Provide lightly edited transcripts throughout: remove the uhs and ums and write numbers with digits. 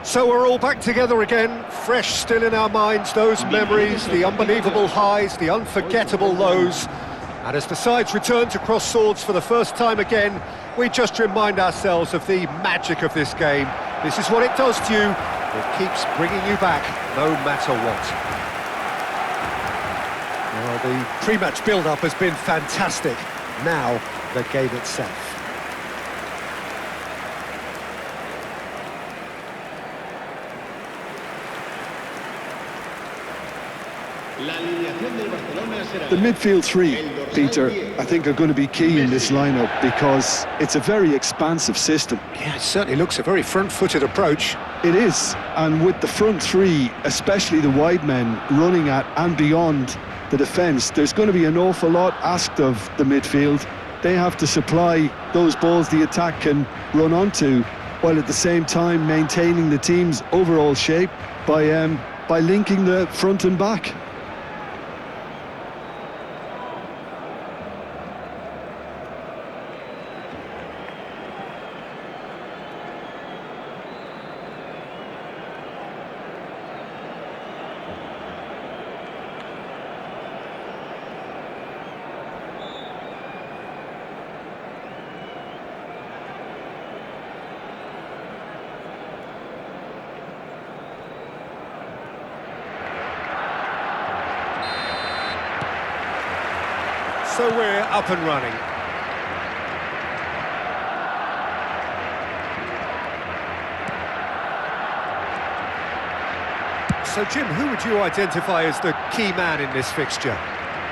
So we're all back together again, fresh still in our minds, those memories, the unbelievable highs, the unforgettable lows. And as the sides return to cross swords for the first time again, we just remind ourselves of the magic of this game. This is what it does to you. It keeps bringing you back, no matter what. Well, the pre-match build-up has been fantastic. Now, the game itself. The midfield three, Peter, I think are going to be key in this lineup because it's a very expansive system. Yeah, it certainly looks a very front-footed approach. It is, and with the front three, especially the wide men running at and beyond the defence, there's going to be an awful lot asked of the midfield. They have to supply those balls the attack can run onto, while at the same time maintaining the team's overall shape by linking the front and back. So we're up and running. So Jim, who would you identify as the key man in this fixture?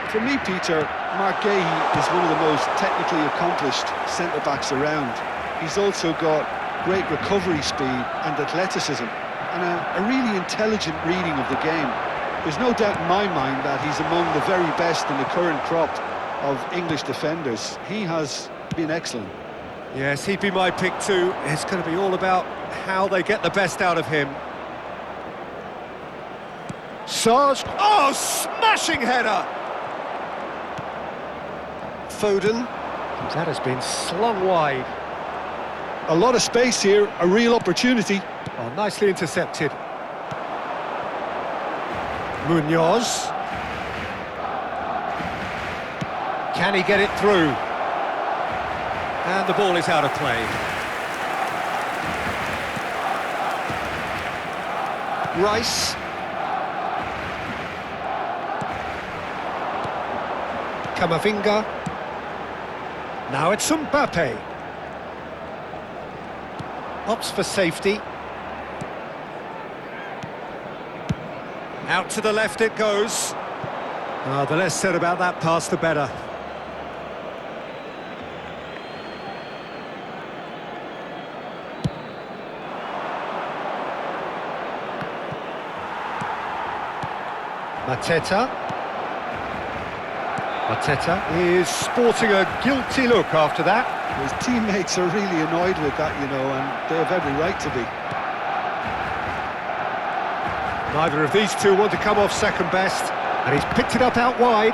For me, Peter, Mark Gahey is one of the most technically accomplished centre-backs around. He's also got great recovery speed and athleticism and a really intelligent reading of the game. There's no doubt in my mind that he's among the very best in the current crop of English defenders. He has been excellent. Yes, he'd be my pick too. It's going to be all about how they get the best out of him. Sarge, oh, smashing header! Foden, that has been slung wide. A lot of space here, a real opportunity. Oh, nicely intercepted. Munoz. Can he get it through? And the ball is out of play. Rice. Camavinga. Now it's Mbappe. Opts for safety. Out to the left it goes. Oh, the less said about that pass, the better. Mateta is sporting a guilty look after that. His teammates are really annoyed with that, you know, and they have every right to be. Neither of these two want to come off second best, and he's picked it up out wide.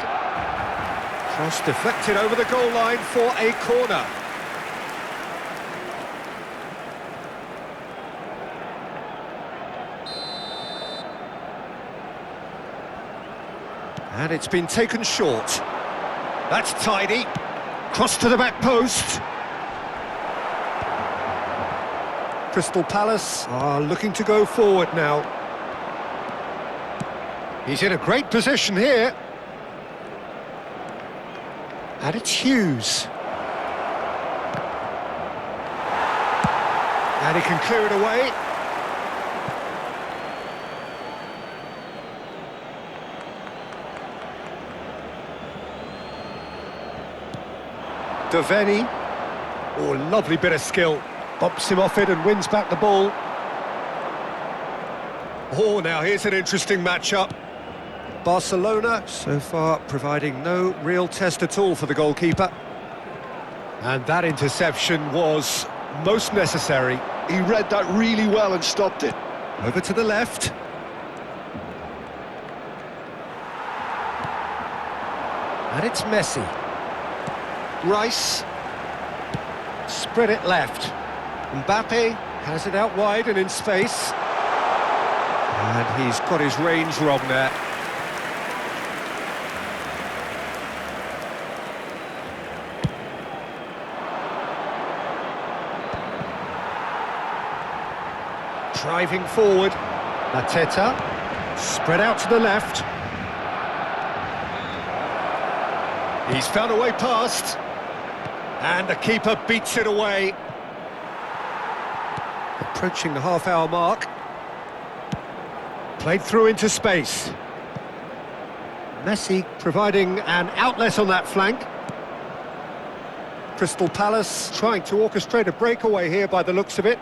Cross deflected over the goal line for a corner. And it's been taken short. That's tidy. Cross to the back post. Crystal Palace are looking to go forward now. He's in a great position here. And it's Hughes. And he can clear it away. Devaney. Oh, lovely bit of skill. Bumps him off it and wins back the ball. Oh, now here's an interesting matchup. Barcelona, so far, providing no real test at all for the goalkeeper. And that interception was most necessary. He read that really well and stopped it. Over to the left. And it's Messi. Rice. Spread it left. Mbappe has it out wide and in space. And he's got his range wrong there. Driving forward, Mateta, spread out to the left. He's found a way past, and the keeper beats it away. Approaching the half-hour mark. Played through into space. Messi providing an outlet on that flank. Crystal Palace trying to orchestrate a breakaway here by the looks of it.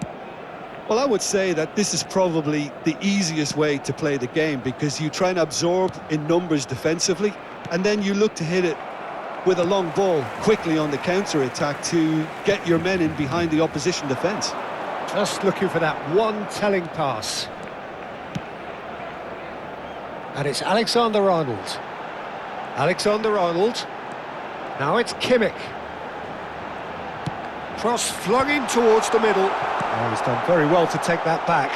Well, I would say that this is probably the easiest way to play the game, because you try and absorb in numbers defensively, and then you look to hit it with a long ball quickly on the counter-attack to get your men in behind the opposition defence. Just looking for that one telling pass. And it's Alexander-Arnold. Alexander-Arnold. Now it's Kimmich. Cross flung in towards the middle. Oh, he's done very well to take that back.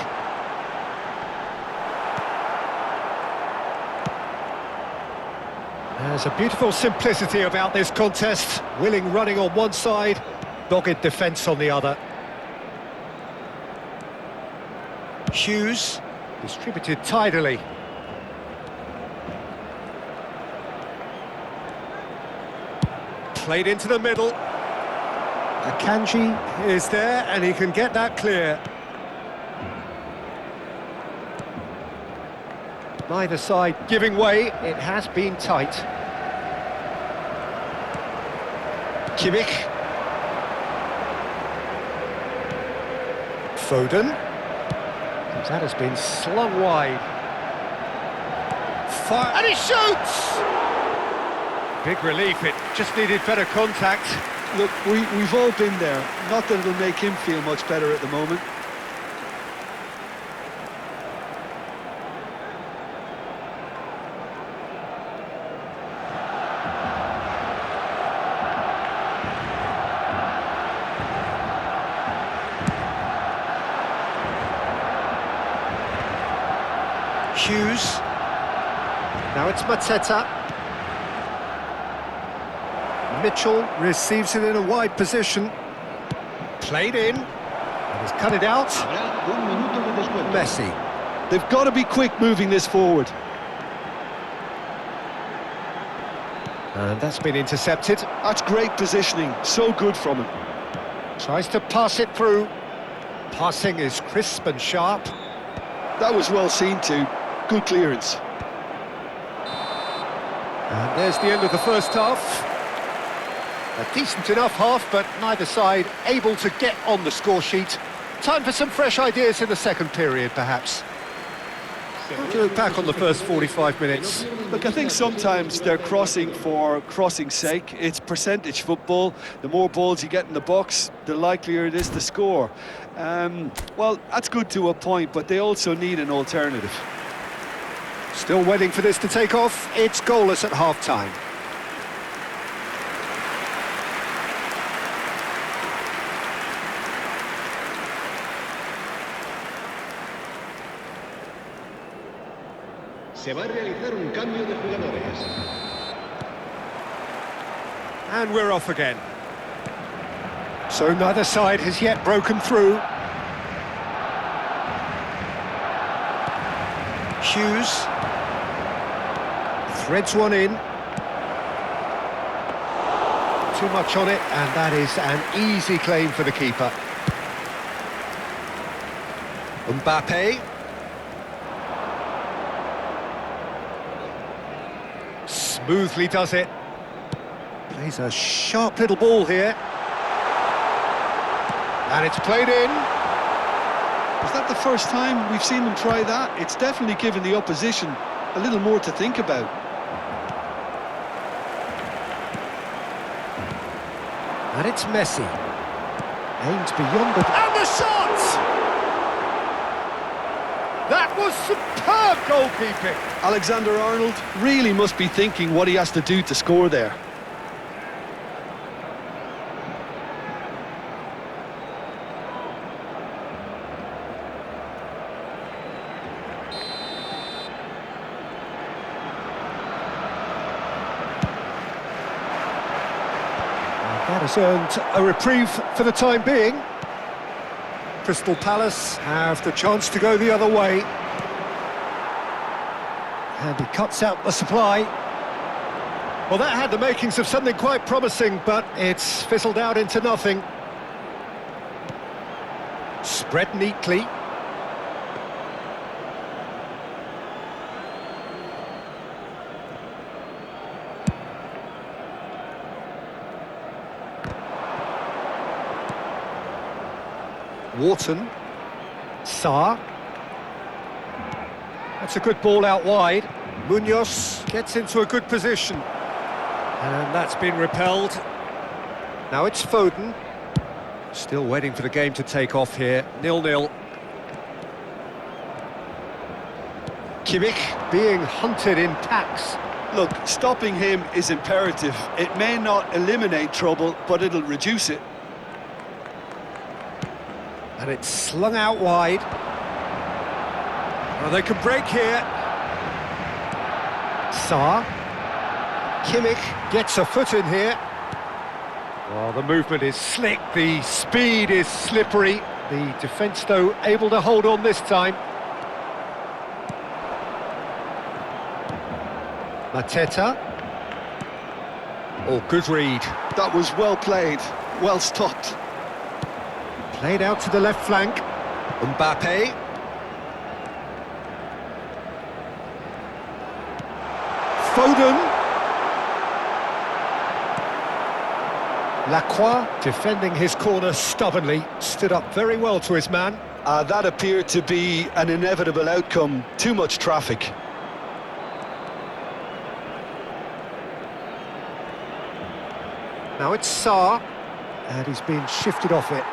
There's a beautiful simplicity about this contest. Willing running on one side, dogged defence on the other. Hughes, distributed tidily. Played into the middle. Akanji is there, and he can get that clear. Neither side giving way, it has been tight. Kimmich. Foden. That has been slung wide. Fire, and he shoots! Big relief, it just needed better contact. Look, we've all been there. Not that it'll make him feel much better at the moment. Hughes. Now it's Mateta. Mitchell receives it in a wide position. Played in. And he's cut it out. Messi. They've got to be quick moving this forward. And that's been intercepted. That's great positioning. So good from him. Tries to pass it through. Passing is crisp and sharp. That was well seen too. Good clearance. And there's the end of the first half. A decent enough half, but neither side able to get on the score sheet. Time for some fresh ideas in the second period, perhaps. How do you look back on the first 45 minutes? Look, I think sometimes they're crossing for crossing's sake. It's percentage football. The more balls you get in the box, the likelier it is to score. Well, that's good to a point, but they also need an alternative. Still waiting for this to take off. It's goalless at half-time. Se va a realizar un cambio de jugadores. And we're off again. So neither side has yet broken through. Hughes threads one in. Too much on it, and that is an easy claim for the keeper. Mbappe. Smoothly does it. Plays a sharp little ball here. And it's played in. Is that the first time we've seen them try that? It's definitely given the opposition a little more to think about. And it's Messi. Aims beyond the... And the shot! That was superb goalkeeping. Alexander-Arnold really must be thinking what he has to do to score there. That has earned a reprieve for the time being. Crystal Palace have the chance to go the other way. And he cuts out the supply. Well, that had the makings of something quite promising, but it's fizzled out into nothing. Spread neatly. Wharton. Sarr. That's a good ball out wide. Munoz gets into a good position. And that's been repelled. Now it's Foden. Still waiting for the game to take off here. 0-0. Kimmich being hunted in packs. Look, stopping him is imperative. It may not eliminate trouble, but it'll reduce it. And it's slung out wide. Well, they can break here. Sarr. Kimmich gets a foot in here. Well, the movement is slick, the speed is slippery. The defence, though, able to hold on this time. Mateta. Oh, good read. That was well played, well stopped. Played out to the left flank. Mbappe. Foden. Lacroix, defending his corner stubbornly, stood up very well to his man. That appeared to be an inevitable outcome. Too much traffic. Now it's Sarr, and he's been shifted off it.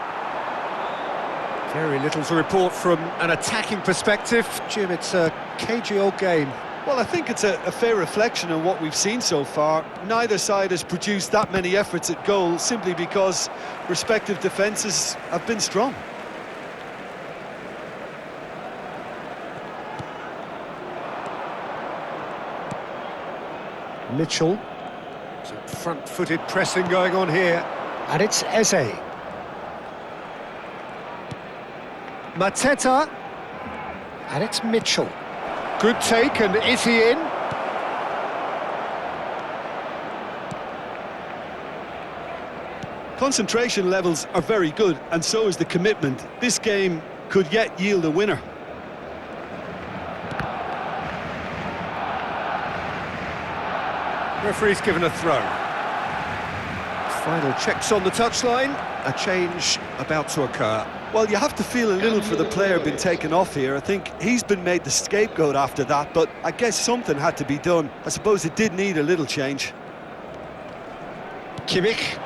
Very little to report from an attacking perspective. Jim, it's a cagey old game. Well, I think it's a fair reflection on what we've seen so far. Neither side has produced that many efforts at goal simply because respective defences have been strong. Mitchell. Some front-footed pressing going on here. And it's Eze. Mateta. And it's Mitchell. Good take, and is he in? Concentration levels are very good, and so is the commitment. This game could yet yield a winner. Referee's given a throw. Final checks on the touchline. A change about to occur. Well, you have to feel a little for the player being taken off here. I think he's been made the scapegoat after that, but I guess something had to be done. I suppose it did need a little change. Kimmich.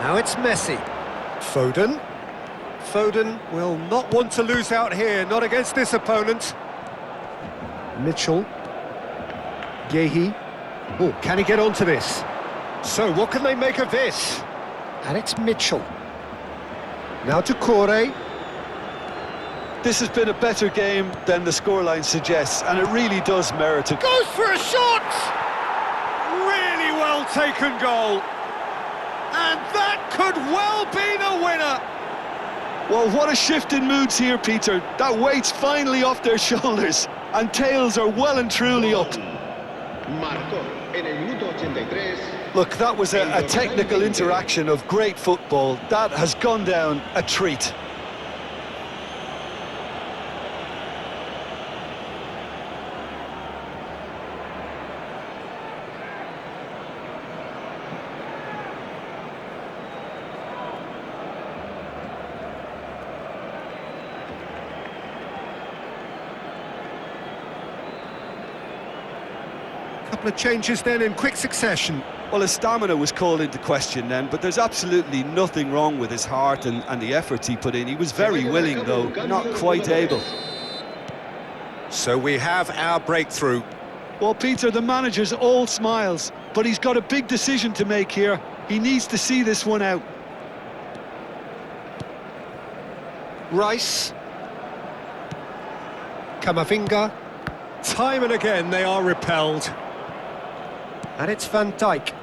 Now it's Messi. Foden. Foden will not want to lose out here, not against this opponent. Mitchell. Yehi. Oh, can he get onto this? So, what can they make of this? And it's Mitchell. Now to Corey. This has been a better game than the scoreline suggests, and it really does merit it. Goes for a shot! Really well taken goal. And that could well be the winner. Well, what a shift in moods here, Peter. That weight's finally off their shoulders, and tails are well and truly up. Look, that was a technical interaction of great football. That has gone down a treat. Couple of changes then in quick succession. Well, his stamina was called into question then, but there's absolutely nothing wrong with his heart and the efforts he put in. He was very willing, though, not quite able. So we have our breakthrough. Well, Peter, the manager's all smiles, but he's got a big decision to make here. He needs to see this one out. Rice. Camavinga. Time and again they are repelled. And it's Van Dijk.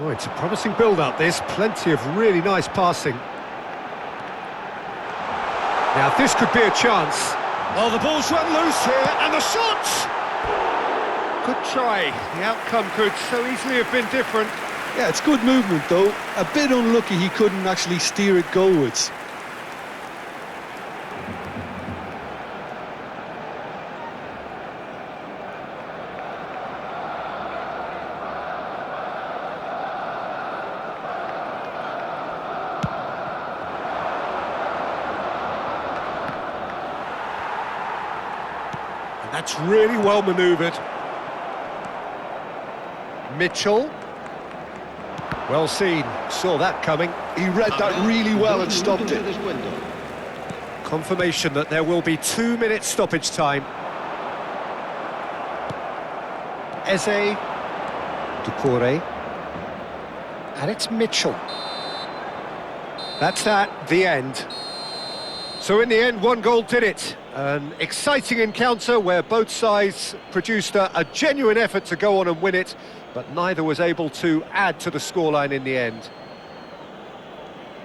Oh, it's a promising build-up, this. Plenty of really nice passing. Now, this could be a chance. Oh, the ball's run loose here, and the shot! Good try. The outcome could so easily have been different. Yeah, it's good movement, though. A bit unlucky he couldn't actually steer it goalwards. And that's really well manoeuvred. Mitchell. Well seen, saw that coming. He read that really well and stopped it. Confirmation that there will be 2 minutes stoppage time. Eze, Doucouré, and it's Mitchell. That's the end. So in the end, 1 goal did it. An exciting encounter where both sides produced a genuine effort to go on and win it, but neither was able to add to the scoreline in the end.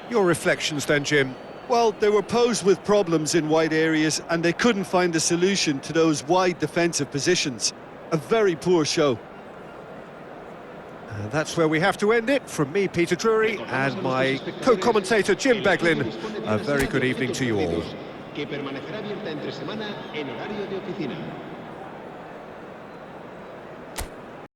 Your reflections then, Jim? Well, they were posed with problems in wide areas and they couldn't find a solution to those wide defensive positions. A very poor show. That's where we have to end it. From me, Peter Drury, and my co-commentator, Jim Beglin, a very good evening to you all. Que permanecerá abierta entre semana en horario de oficina.